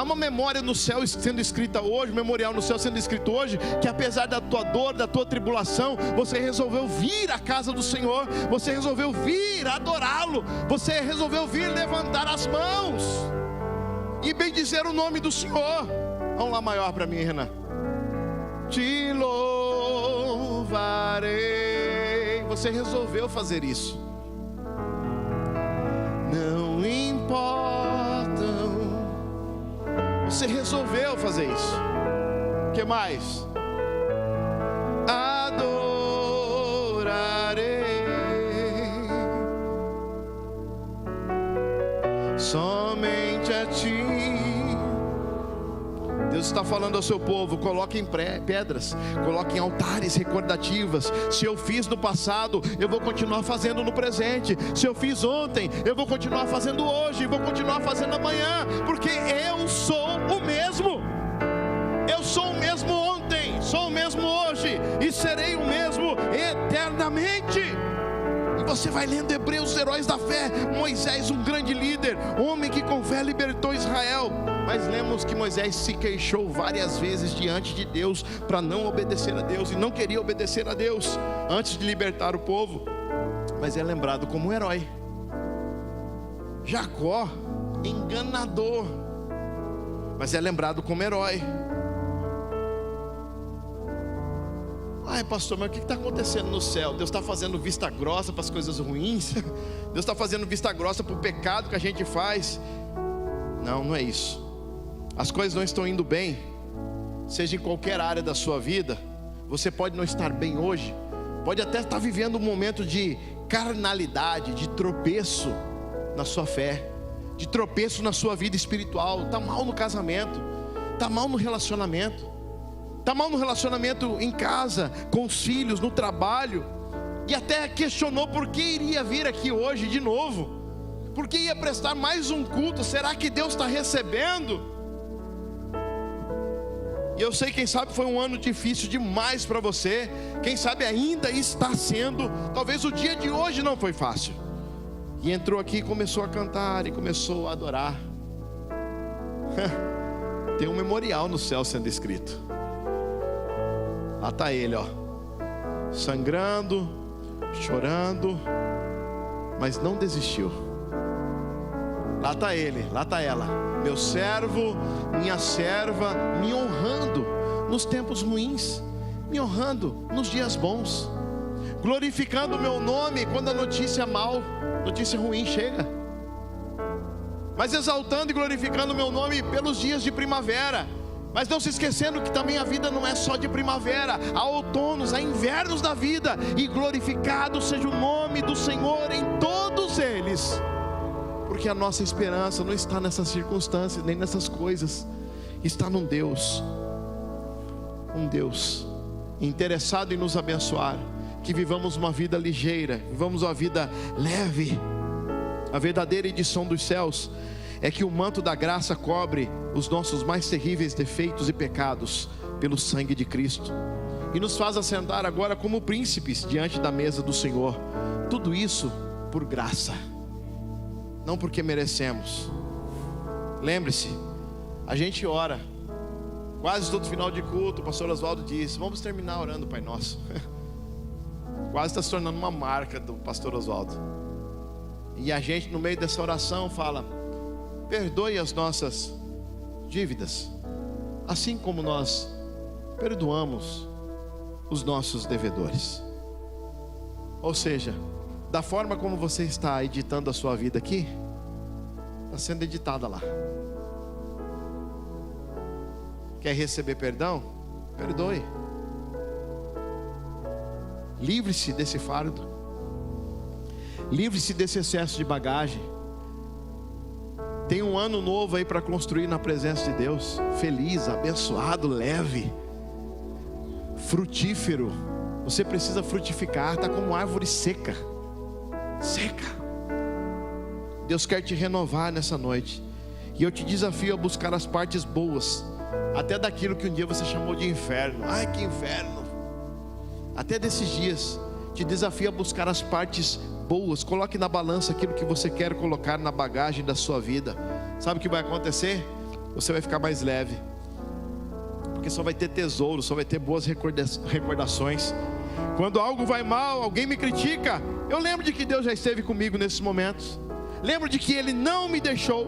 uma memória no céu sendo escrita hoje, um memorial no céu sendo escrito hoje, que apesar da tua dor, da tua tribulação, você resolveu vir à casa do Senhor, você resolveu vir adorá-lo, você resolveu vir levantar as mãos e bendizer o nome do Senhor. Vamos lá maior para mim, Renan. Te louvarei. Você resolveu fazer isso. Não importam. Você resolveu fazer isso. O que mais? Adorarei somente a ti. Deus está falando ao seu povo: coloquem pedras, coloquem altares recordativas. Se eu fiz no passado, eu vou continuar fazendo no presente. Se eu fiz ontem, eu vou continuar fazendo hoje, vou continuar fazendo amanhã, porque eu sou o mesmo. Eu sou o mesmo ontem, sou o mesmo hoje e serei o mesmo eternamente. E você vai lendo Hebreus, os heróis da fé. Moisés, um grande líder, homem que com fé libertou Israel. Mas lemos que Moisés se queixou várias vezes diante de Deus para não obedecer a Deus, e não queria obedecer a Deus antes de libertar o povo. Mas é lembrado como um herói. Jacó, enganador, mas é lembrado como herói. Ai, pastor, mas o que está acontecendo no céu? Deus está fazendo vista grossa para as coisas ruins? Deus está fazendo vista grossa para o pecado que a gente faz? Não, não é isso. As coisas não estão indo bem, seja em qualquer área da sua vida. Você pode não estar bem hoje, pode até estar vivendo um momento de carnalidade, de tropeço na sua fé, de tropeço na sua vida espiritual. Está mal no casamento, está mal no relacionamento, está mal no relacionamento em casa, com os filhos, no trabalho, e até questionou por que iria vir aqui hoje de novo, por que ia prestar mais um culto. Será que Deus está recebendo? E eu sei, quem sabe foi um ano difícil demais para você, quem sabe ainda está sendo. Talvez o dia de hoje não foi fácil, e entrou aqui e começou a cantar, e começou a adorar. Tem um memorial no céu sendo escrito. Lá está ele, ó, sangrando, chorando, mas não desistiu. Lá está ele, lá está ela, meu servo, minha serva, me honrando nos tempos ruins, me honrando nos dias bons, glorificando o meu nome quando a notícia ruim chega, mas exaltando e glorificando o meu nome pelos dias de primavera. Mas não se esquecendo que também a vida não é só de primavera, há outonos, há invernos da vida, e glorificado seja o nome do Senhor em todos eles, porque a nossa esperança não está nessas circunstâncias, nem nessas coisas, está num Deus, um Deus interessado em nos abençoar, que vivamos uma vida ligeira, vivamos uma vida leve. A verdadeira edição dos céus é que o manto da graça cobre os nossos mais terríveis defeitos e pecados pelo sangue de Cristo, e nos faz assentar agora como príncipes diante da mesa do Senhor. Tudo isso por graça, não porque merecemos. Lembre-se, a gente ora quase todo final de culto. O pastor Oswaldo diz: vamos terminar orando o Pai Nosso. Quase está se tornando uma marca do pastor Oswaldo. E a gente, no meio dessa oração, fala: perdoe as nossas dívidas, assim como nós perdoamos os nossos devedores. Ou seja, da forma como você está editando a sua vida aqui, está sendo editada lá. Quer receber perdão? Perdoe. Livre-se desse fardo, livre-se desse excesso de bagagem. Tem um ano novo aí para construir na presença de Deus, feliz, abençoado, leve, frutífero. Você precisa frutificar, está como árvore seca. Deus quer te renovar nessa noite, e eu te desafio a buscar as partes boas, até daquilo que um dia você chamou de inferno. Ai, que inferno! Até desses dias, te desafio a buscar as partes boas. Coloque na balança aquilo que você quer colocar na bagagem da sua vida. Sabe o que vai acontecer? Você vai ficar mais leve, porque só vai ter tesouro, só vai ter boas recordações. Quando algo vai mal, alguém me critica, eu lembro de que Deus já esteve comigo nesses momentos. Lembro de que Ele não me deixou.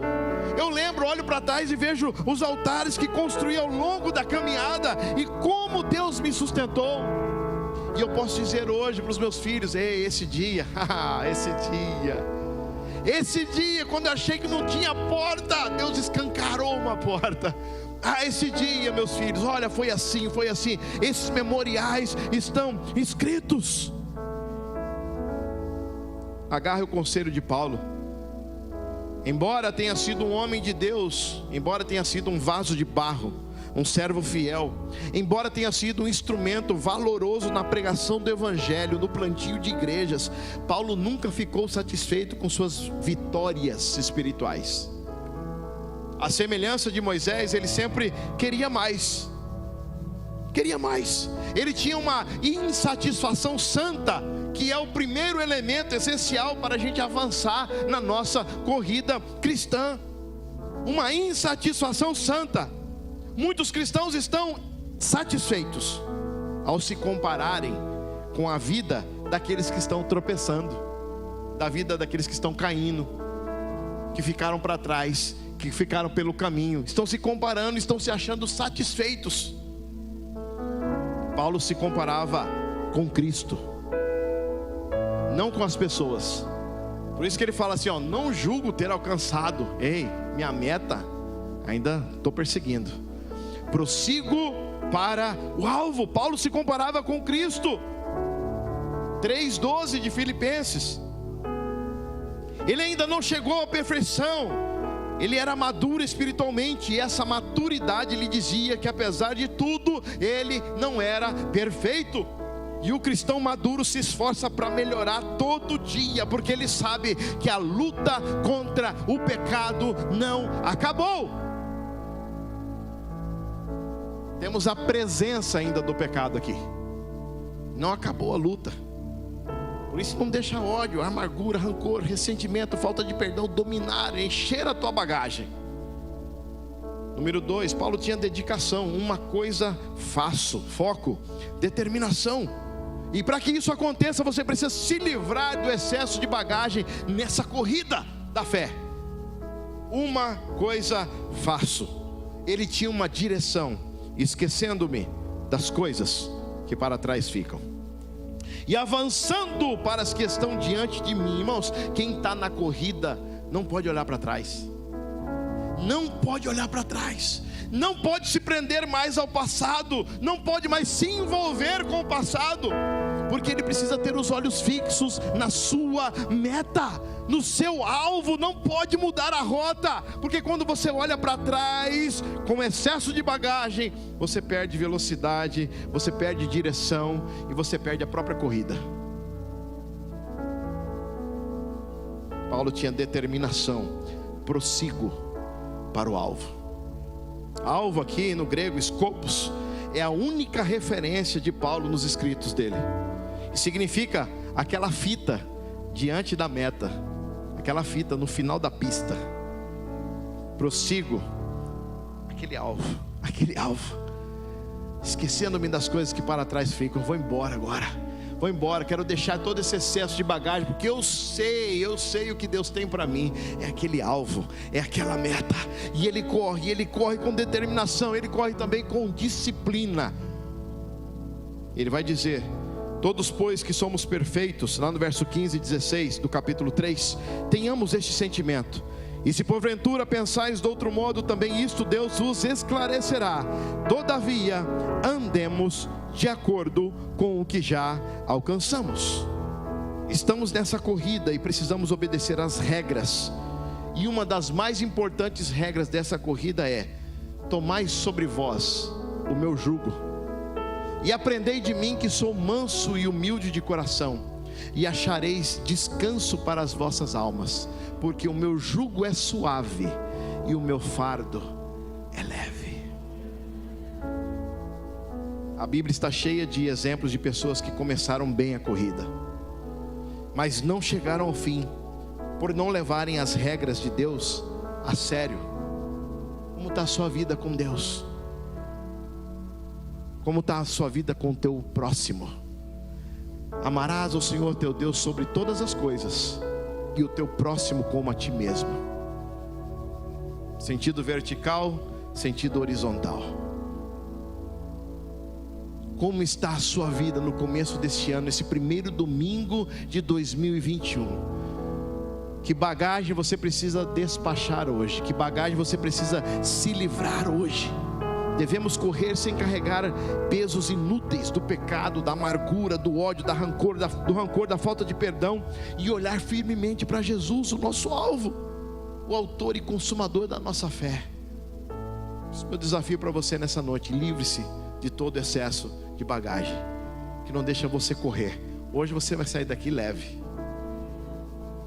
Eu lembro, olho para trás e vejo os altares que construí ao longo da caminhada, e como Deus me sustentou. E eu posso dizer hoje para os meus filhos: ei, esse dia, esse dia, quando eu achei que não tinha porta, Deus escancarou uma porta. Esse dia, meus filhos, olha, foi assim. Esses memoriais estão escritos. Agarre o conselho de Paulo. Embora tenha sido um homem de Deus, embora tenha sido um vaso de barro, um servo fiel, embora tenha sido um instrumento valoroso na pregação do evangelho, no plantio de igrejas, Paulo nunca ficou satisfeito com suas vitórias espirituais. A semelhança de Moisés, ele sempre queria mais. Ele tinha uma insatisfação santa, que é o primeiro elemento essencial para a gente avançar na nossa corrida cristã. Uma insatisfação santa. Muitos cristãos estão satisfeitos ao se compararem com a vida daqueles que estão tropeçando, da vida daqueles que estão caindo, que ficaram para trás, que ficaram pelo caminho. Estão se comparando, estão se achando satisfeitos. Paulo se comparava com Cristo, não com as pessoas. Por isso que ele fala assim, ó, não julgo ter alcançado. Ei, minha meta, ainda estou perseguindo. Prossigo para o alvo. Paulo se comparava com Cristo. 3:12 de Filipenses. Ele ainda não chegou à perfeição. Ele era maduro espiritualmente, e essa maturidade lhe dizia que apesar de tudo, ele não era perfeito. E o cristão maduro se esforça para melhorar todo dia, porque ele sabe que a luta contra o pecado não acabou. Temos a presença ainda do pecado aqui. Não acabou a luta. Por isso não deixa ódio, amargura, rancor, ressentimento, falta de perdão dominar, encher a tua bagagem. Número 2, Paulo tinha dedicação. Uma coisa faço, foco, determinação. E para que isso aconteça, você precisa se livrar do excesso de bagagem nessa corrida da fé. Uma coisa faço. Ele tinha uma direção, esquecendo-me das coisas que para trás ficam, e avançando para as que estão diante de mim. Irmãos, quem está na corrida não pode olhar para trás. Não pode olhar para trás. Não pode se prender mais ao passado. Não pode mais se envolver com o passado, porque ele precisa ter os olhos fixos na sua meta, no seu alvo. Não pode mudar a rota, porque quando você olha para trás com excesso de bagagem, você perde velocidade, você perde direção e você perde a própria corrida. Paulo tinha determinação. Prossigo para o alvo. Alvo aqui no grego, scopus, é a única referência de Paulo nos escritos dele. Significa aquela fita diante da meta, aquela fita no final da pista. Prossigo aquele alvo, esquecendo-me das coisas que para trás ficam. Vou embora agora, vou embora, quero deixar todo esse excesso de bagagem, porque eu sei o que Deus tem para mim. É aquele alvo, é aquela meta. E ele corre com determinação, ele corre também com disciplina. Ele vai dizer: todos, pois, que somos perfeitos, lá no verso 15 e 16 do capítulo 3, tenhamos este sentimento. E se porventura pensais de outro modo, também isto Deus vos esclarecerá. Todavia, andemos de acordo com o que já alcançamos. Estamos nessa corrida e precisamos obedecer às regras. E uma das mais importantes regras dessa corrida é: tomai sobre vós o meu jugo, e aprendei de mim, que sou manso e humilde de coração, e achareis descanso para as vossas almas, porque o meu jugo é suave e o meu fardo é leve. A Bíblia está cheia de exemplos de pessoas que começaram bem a corrida, mas não chegaram ao fim, por não levarem as regras de Deus a sério. Como está a sua vida com Deus? Como está a sua vida com o teu próximo? Amarás ao Senhor teu Deus sobre todas as coisas, e o teu próximo como a ti mesmo. Sentido vertical, sentido horizontal. Como está a sua vida no começo deste ano, esse primeiro domingo de 2021? Que bagagem você precisa despachar hoje? Que bagagem você precisa se livrar hoje? Devemos correr sem carregar pesos inúteis do pecado, da amargura, do ódio, do rancor, da falta de perdão, e olhar firmemente para Jesus, o nosso alvo, o autor e consumador da nossa fé. Esse é o meu desafio para você nessa noite: livre-se de todo excesso de bagagem que não deixa você correr. Hoje você vai sair daqui leve.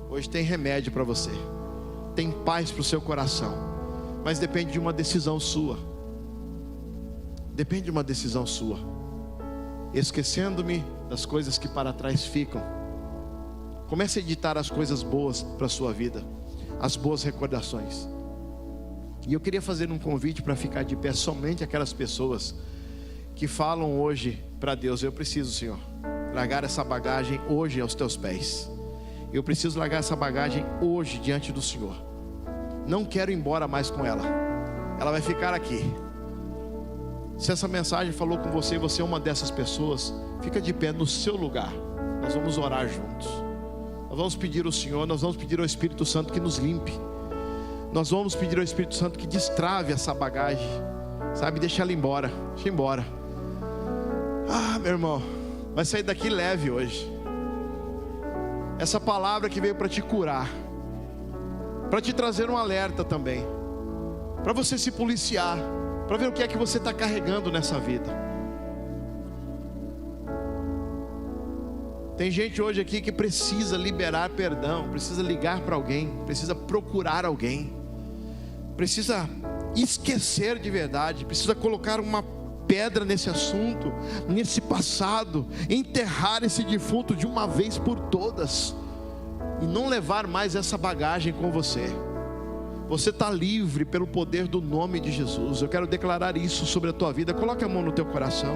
Hoje tem remédio para você, tem paz para o seu coração, mas depende de uma decisão sua. Depende de uma decisão sua. Esquecendo-me das coisas que para trás ficam, comece a editar as coisas boas para a sua vida, as boas recordações. E eu queria fazer um convite para ficar de pé somente aquelas pessoas que falam hoje para Deus: eu preciso, Senhor, largar essa bagagem hoje aos teus pés. Eu preciso largar essa bagagem hoje diante do Senhor. Não quero ir embora mais com ela. Ela vai ficar aqui. Se essa mensagem falou com você e você é uma dessas pessoas, fica de pé no seu lugar. Nós vamos orar juntos. Nós vamos pedir ao Senhor, nós vamos pedir ao Espírito Santo que nos limpe. Nós vamos pedir ao Espírito Santo que destrave essa bagagem, sabe, deixa ela embora, deixa embora. Meu irmão, vai sair daqui leve hoje. Essa palavra que veio para te curar, para te trazer um alerta também, para você se policiar, para ver o que é que você está carregando nessa vida. Tem gente hoje aqui que precisa liberar perdão, precisa ligar para alguém, precisa procurar alguém, precisa esquecer de verdade, precisa colocar uma pedra nesse assunto, nesse passado, enterrar esse defunto de uma vez por todas e não levar mais essa bagagem com você. Você está livre pelo poder do nome de Jesus. Eu quero declarar isso sobre a tua vida. Coloque a mão no teu coração.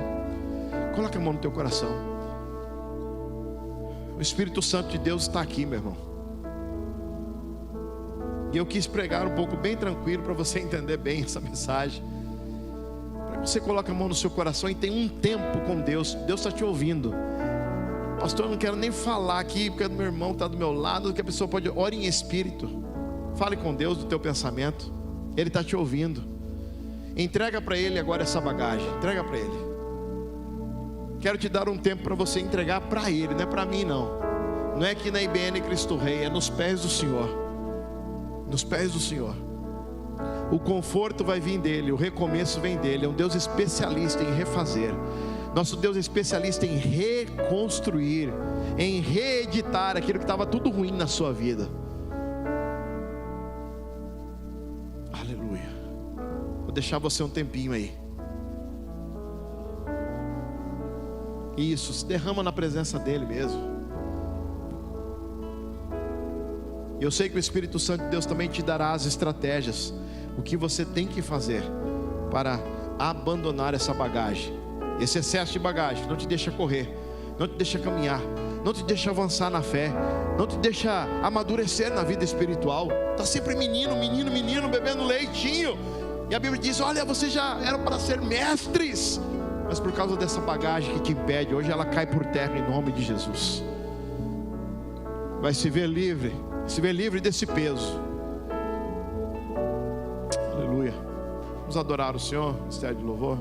Coloque a mão no teu coração. O Espírito Santo de Deus está aqui, meu irmão. E eu quis pregar um pouco bem tranquilo para você entender bem essa mensagem. Para que você coloque a mão no seu coração e tenha um tempo com Deus. Deus está te ouvindo. Pastor, eu não quero nem falar aqui porque meu irmão está do meu lado, que a pessoa pode orar em espírito. Fale com Deus do teu pensamento. Ele está te ouvindo. Entrega para Ele agora essa bagagem. Entrega para Ele. Quero te dar um tempo para você entregar para Ele. Não é para mim não. Não é aqui na IBN Cristo Rei. É nos pés do Senhor. Nos pés do Senhor. O conforto vai vir dEle. O recomeço vem dEle. É um Deus especialista em refazer. Nosso Deus é especialista em reconstruir, em reeditar aquilo que estava tudo ruim na sua vida. Aleluia. Vou deixar você um tempinho aí. Isso, se derrama na presença dEle mesmo. Eu sei que o Espírito Santo de Deus também te dará as estratégias, o que você tem que fazer para abandonar essa bagagem, esse excesso de bagagem. Não te deixa correr, não te deixa caminhar, não te deixa avançar na fé, não te deixa amadurecer na vida espiritual. Está sempre menino, bebendo leitinho. E a Bíblia diz, olha, vocês já eram para ser mestres, mas por causa dessa bagagem que te impede, hoje ela cai por terra em nome de Jesus. Vai se ver livre desse peso. Aleluia. Vamos adorar o Senhor, ministério de louvor.